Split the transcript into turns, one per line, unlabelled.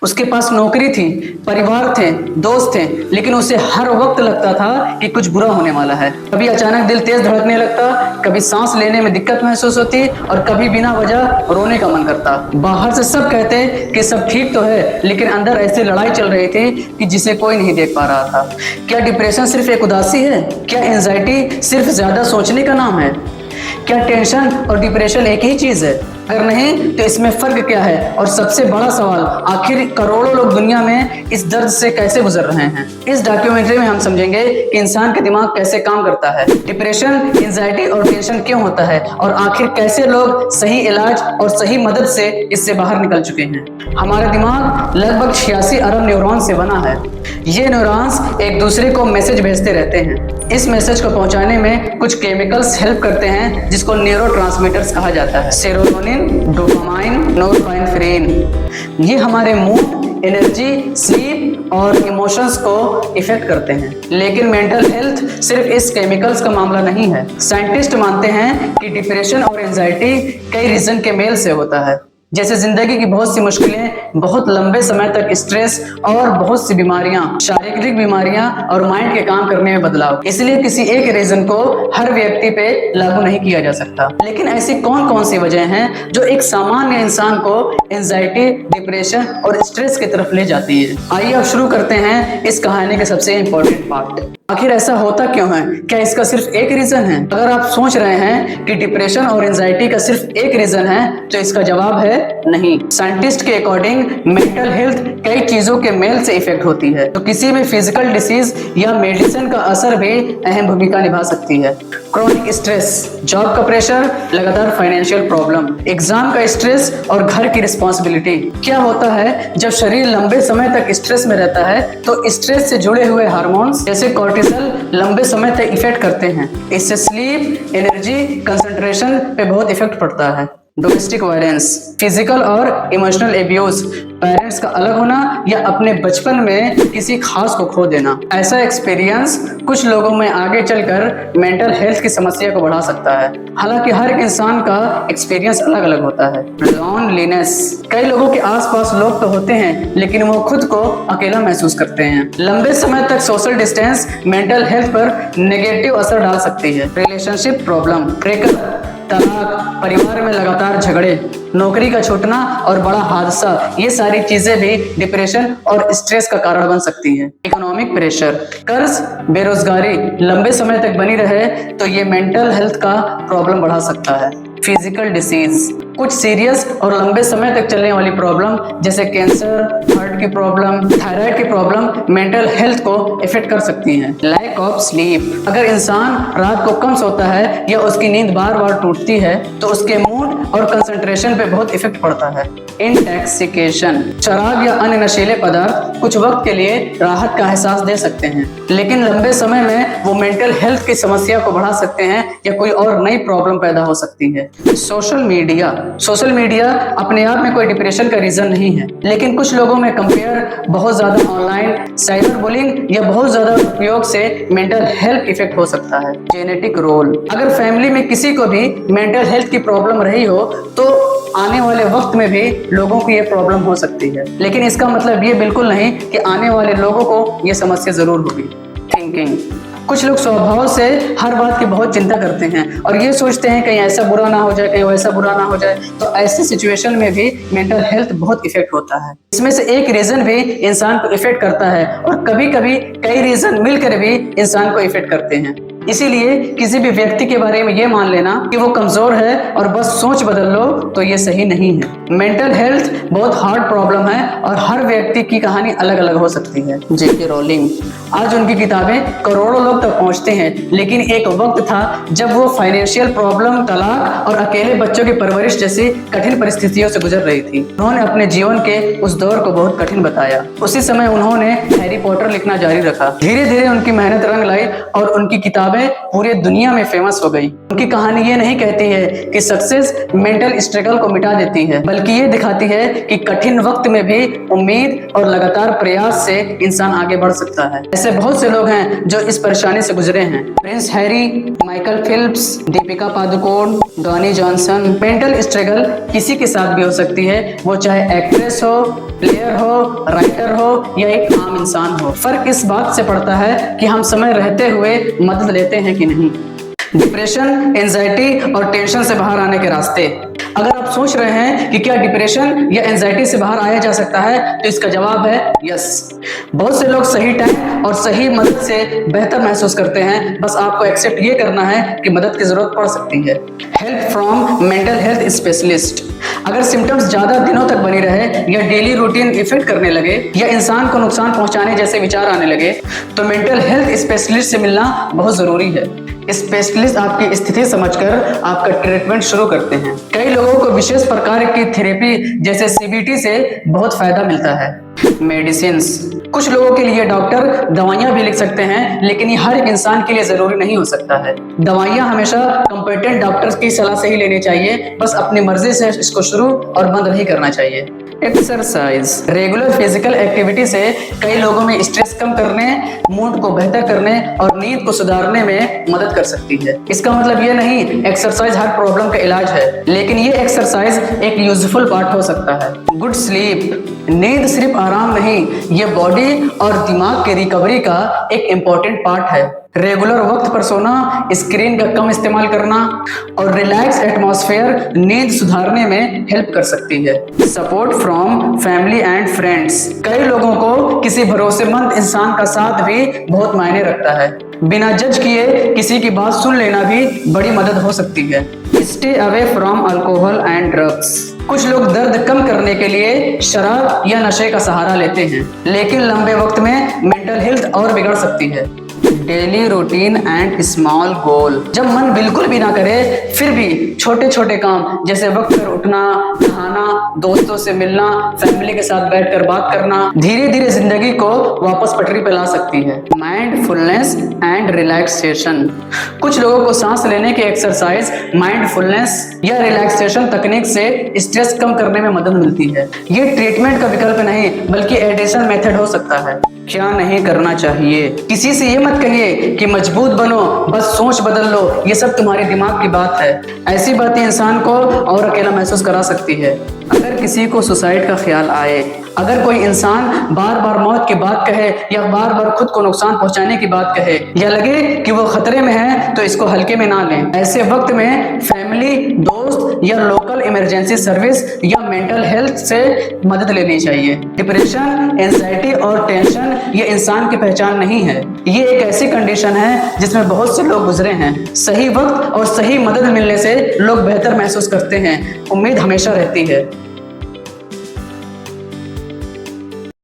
उसके पास नौकरी थी, परिवार थे, दोस्त थे, लेकिन उसे हर वक्त लगता था कि कुछ बुरा होने वाला है। कभी अचानक दिल तेज धड़कने लगता, कभी सांस लेने में दिक्कत महसूस होती और कभी बिना वजह रोने का मन करता। बाहर से सब कहते कि सब ठीक तो है, लेकिन अंदर ऐसी लड़ाई चल रही थी कि जिसे कोई नहीं देख पा रहा था। क्या डिप्रेशन सिर्फ एक उदासी है? क्या एंजाइटी सिर्फ ज्यादा सोचने का नाम है? क्या टेंशन और डिप्रेशन एक ही चीज है? अगर नहीं तो इसमें फर्क क्या है? और सबसे बड़ा सवाल, आखिर करोड़ों लोग दुनिया में इस दर्द से कैसे गुजर रहे हैं? इस डॉक्यूमेंट्री में हम समझेंगे कि इंसान का दिमाग कैसे काम करता है, डिप्रेशन, एंजाइटी और टेंशन क्यों होता है, और आखिर कैसे लोग सही इलाज और सही मदद से इससे बाहर निकल चुके हैं। हमारा दिमाग लगभग 86 अरब न्यूरॉन से बना है। ये न्यूरॉन्स एक दूसरे को मैसेज भेजते रहते हैं। इस मैसेज को पहुंचाने में कुछ केमिकल्स हेल्प करते हैं, जिसको न्यूरोट्रांसमीटर्स कहा जाता है। Serotonin, dopamine, norepinephrine. ये हमारे मूड, एनर्जी, स्लीप और इमोशंस को इफेक्ट करते हैं। लेकिन मेंटल हेल्थ सिर्फ इस केमिकल्स का मामला नहीं है। साइंटिस्ट मानते हैं कि डिप्रेशन और एंजाइटी कई रीजन के मेल से होता है, जैसे जिंदगी की बहुत सी मुश्किलें, बहुत लंबे समय तक स्ट्रेस और बहुत सी बीमारियां, शारीरिक बीमारियां और माइंड के काम करने में बदलाव। इसलिए किसी एक रीजन को हर व्यक्ति पे लागू नहीं किया जा सकता। लेकिन ऐसी कौन कौन सी वजह हैं जो एक सामान्य इंसान को एंजाइटी, डिप्रेशन और स्ट्रेस की तरफ ले जाती है? आइए अब शुरू करते हैं इस कहानी के सबसे इम्पोर्टेंट पार्ट। आखिर ऐसा होता क्यों है? क्या इसका सिर्फ एक रीजन है? अगर आप सोच रहे हैं कि डिप्रेशन और एंजाइटी का सिर्फ एक रीजन है, तो इसका जवाब है नहीं। साइंटिस्ट के अकॉर्डिंग मेंटल हेल्थ कई चीजों के मेल से इफेक्ट होती है, तो किसी भी फिजिकल डिसीज या मेडिसिन का असर भी अहम भूमिका निभा सकती है। क्रॉनिक स्ट्रेस, जॉब का प्रेशर, लगातार फाइनेंशियल प्रॉब्लम, एग्जाम का स्ट्रेस और घर की रिस्पॉन्सिबिलिटी। क्या होता है जब शरीर लंबे समय तक स्ट्रेस में रहता है, तो स्ट्रेस से जुड़े हुए हार्मोन्स जैसे कॉर्टिसोल लंबे समय तक इफेक्ट करते हैं। इससे स्लीप, एनर्जी, कंसंट्रेशन पे बहुत इफेक्ट पड़ता है। डोमेस्टिक वायलेंस, फिजिकल और इमोशनल एब्यूज, पेरेंट्स का अलग होना या अपने बचपन में किसी खास को खो देना। ऐसा एक्सपीरियंस कुछ लोगों में आगे चलकर मेंटल हेल्थ की समस्या को बढ़ा सकता है। हालांकि हर इंसान का एक्सपीरियंस अलग अलग होता है। लोनलीनेस, कई लोगों के आसपास लोग तो होते हैं, लेकिन वो खुद को अकेला महसूस करते हैं। लंबे समय तक सोशल डिस्टेंस मेंटल हेल्थ पर नेगेटिव असर डाल सकती है। रिलेशनशिप प्रॉब्लम, ब्रेकअप, तलाक, परिवार में लगातार झगड़े, नौकरी का छूटना और बड़ा हादसा, ये सारी चीजें भी डिप्रेशन और स्ट्रेस का कारण बन सकती हैं। इकोनॉमिक प्रेशर, कर्ज, बेरोजगारी लंबे समय तक बनी रहे तो ये मेंटल हेल्थ का प्रॉब्लम बढ़ा सकता है। फिजिकल डिसीज, कुछ सीरियस और लंबे समय तक चलने वाली प्रॉब्लम जैसे कैंसर, हार्ट की प्रॉब्लम, थायराइड की प्रॉब्लम मेंटल हेल्थ को इफेक्ट कर सकती हैं। लैक ऑफ स्लीप, अगर इंसान रात को कम सोता है या उसकी नींद बार बार टूटती है, तो उसके मूड और कंसंट्रेशन पे बहुत इफेक्ट पड़ता है। इंटॉक्सिकेशन, शराब या अन्य नशीले पदार्थ कुछ वक्त के लिए राहत का एहसास दे सकते हैं, लेकिन लंबे समय में वो मेंटल हेल्थ की समस्या को बढ़ा सकते हैं या कोई और नई प्रॉब्लम पैदा हो सकती है। सोशल मीडिया अपने आप में कोई डिप्रेशन का रीजन नहीं है, लेकिन कुछ लोगों में कंपेयर, बहुत ज्यादा ऑनलाइन साइबर बुलिंग या बहुत ज्यादा उपयोग से मेंटल हेल्थ इफेक्ट हो सकता है। जेनेटिक रोल, अगर फैमिली में किसी को भी मेंटल हेल्थ की प्रॉब्लम रही हो, तो आने वाले वक्त में भी लोगों को ये प्रॉब्लम हो सकती है, लेकिन इसका मतलब ये बिल्कुल नहीं कि आने वाले लोगों को ये समस्या जरूर होगी। थिंकिंग, कुछ लोग स्वभाव से हर बात की बहुत चिंता करते हैं और ये सोचते हैं कहीं ऐसा बुरा ना हो जाए, कहीं वैसा बुरा ना हो जाए, तो ऐसे सिचुएशन में भी मेंटल हेल्थ बहुत इफेक्ट होता है। इसमें से एक रीजन भी इंसान को इफेक्ट करता है और कभी कभी कई रीजन मिलकर भी इंसान को इफेक्ट करते हैं। इसीलिए किसी भी व्यक्ति के बारे में ये मान लेना कि वो कमजोर है और बस सोच बदल लो, तो ये सही नहीं है। मेंटल हेल्थ बहुत हार्ड प्रॉब्लम है और हर व्यक्ति की कहानी अलग अलग हो सकती है। जेके रोलिंग, आज उनकी किताबें करोड़ों लोग तक पहुंचते हैं, लेकिन एक वक्त था जब वो फाइनेंशियल प्रॉब्लम, तलाक और अकेले बच्चों की परवरिश जैसी कठिन परिस्थितियों से गुजर रही थी। उन्होंने अपने जीवन के उस दौर को बहुत कठिन बताया। उसी समय उन्होंने हैरी पॉटर लिखना जारी रखा। धीरे धीरे उनकी मेहनत रंग लाई और उनकी किताबें पूरी दुनिया में फेमस हो गई। उनकी कहानी ये नहीं कहती है कि सक्सेस मेंटल स्ट्रगल को मिटा देती है, बल्कि ये दिखाती है कि कठिन वक्त में भी उम्मीद उम्मीद और लगातार प्रयास से इंसान आगे बढ़ सकता है। ऐसे बहुत से लोग हैं जो इस परेशानी से गुजरे हैं। Prince Harry, Michael Phelps, Deepika Padukone, Donny Johnson. Mental struggle किसी के साथ भी हो सकती है, वो चाहे एक्ट्रेस हो, प्लेयर हो, राइटर हो या एक आम इंसान हो। फर्क इस बात से पड़ता है कि हम समय रहते हुए मदद लेते हैं कि नहीं। डिप्रेशन, एंजाइटी और टेंशन से बाहर आने के रास्ते। अगर आप सोच रहे हैं कि क्या डिप्रेशन या एंजाइटी से बाहर आया जा सकता है, तो इसका जवाब है यस। बहुत से लोग सही टाइम और सही मदद से बेहतर महसूस करते हैं। बस आपको एक्सेप्ट ये करना है कि मदद की जरूरत पड़ सकती है। Help from mental health specialist. अगर सिम्टम्स ज्यादा दिनों तक बनी रहे या डेली रूटीन इफेक्ट करने लगे या इंसान को नुकसान पहुंचाने जैसे विचार आने लगे, तो मेंटल हेल्थ स्पेशलिस्ट से मिलना बहुत जरूरी है। स्पेशलिस्ट आपकी स्थिति समझकर आपका ट्रीटमेंट शुरू करते हैं। कई लोगों को विशेष प्रकार की थेरेपी जैसे सीबीटी से बहुत फायदा मिलता है। मेडिसिन्स। कुछ लोगों के लिए डॉक्टर दवाइयां भी लिख सकते हैं, लेकिन ये हर एक इंसान के लिए जरूरी नहीं हो सकता है। दवाइयां हमेशा कंपेटेंट डॉक्टर्स की सलाह से ही लेनी चाहिए। बस अपनी मर्जी से इसको शुरू और बंद नहीं करना चाहिए। एक्सरसाइज। रेगुलर फिजिकल एक्टिविटी से कई लोगों में स्ट्रेस कम करने, मूड को बेहतर करने और नींद को सुधारने में मदद कर सकती है। इसका मतलब ये नहीं एक्सरसाइज हर प्रॉब्लम का इलाज है, लेकिन ये एक्सरसाइज एक यूजफुल पार्ट हो सकता है। Good sleep. नींद सिर्फ आराम नहीं, ये बॉडी और दिमाग के रिकवरी का एक इम्पोर्टेंट पार्ट है। रेगुलर वक्त पर सोना, स्क्रीन का कम इस्तेमाल करना और रिलैक्स एटमॉस्फेयर नींद सुधारने में हेल्प कर सकती है। Support from family and friends. कई लोगों को किसी भरोसेमंद इंसान का साथ भी बहुत मायने रखता है। बिना जज किए किसी की बात सुन लेना भी बड़ी मदद हो सकती है। Stay away from alcohol and drugs. कुछ लोग दर्द कम करने के लिए शराब या नशे का सहारा लेते हैं, लेकिन लंबे वक्त में मेंटल हेल्थ और बिगड़ सकती है। Daily routine and small goal. जब मन बिल्कुल भी ना करे, फिर भी छोटे छोटे काम जैसे वक्त पर उठना, नहाना, दोस्तों से मिलना, फैमिली के साथ बैठकर बात करना, धीरे धीरे जिंदगी को वापस पटरी पर ला सकती है। Mindfulness and relaxation. कुछ लोगों को सांस लेने की एक्सरसाइज, माइंडफुलनेस या रिलैक्सेशन तकनीक से स्ट्रेस कम करने में मदद मिलती है। ये ट्रीटमेंट का विकल्प नहीं, बल्कि एडिशनल मेथड हो सकता है। क्या नहीं करना चाहिए। किसी से ये मत कहिए कि मजबूत बनो, बस सोच बदल लो, ये सब तुम्हारे दिमाग की बात है। ऐसी बातें इंसान को और अकेला महसूस करा सकती है। अगर किसी को सुसाइड का ख्याल आए, अगर कोई इंसान बार बार मौत की बात कहे या बार बार खुद को नुकसान पहुंचाने की बात कहे या लगे कि वो खतरे में है, तो इसको हल्के में ना लें। ऐसे वक्त में फैमिली, दोस्त या लोकल इमरजेंसी सर्विस या मेंटल हेल्थ से मदद लेनी चाहिए। डिप्रेशन, एंजाइटी और टेंशन ये इंसान की पहचान नहीं है। ये एक ऐसी कंडीशन है जिसमें बहुत से लोग गुजरे हैं। सही वक्त और सही मदद मिलने से लोग बेहतर महसूस करते हैं। उम्मीद हमेशा रहती है।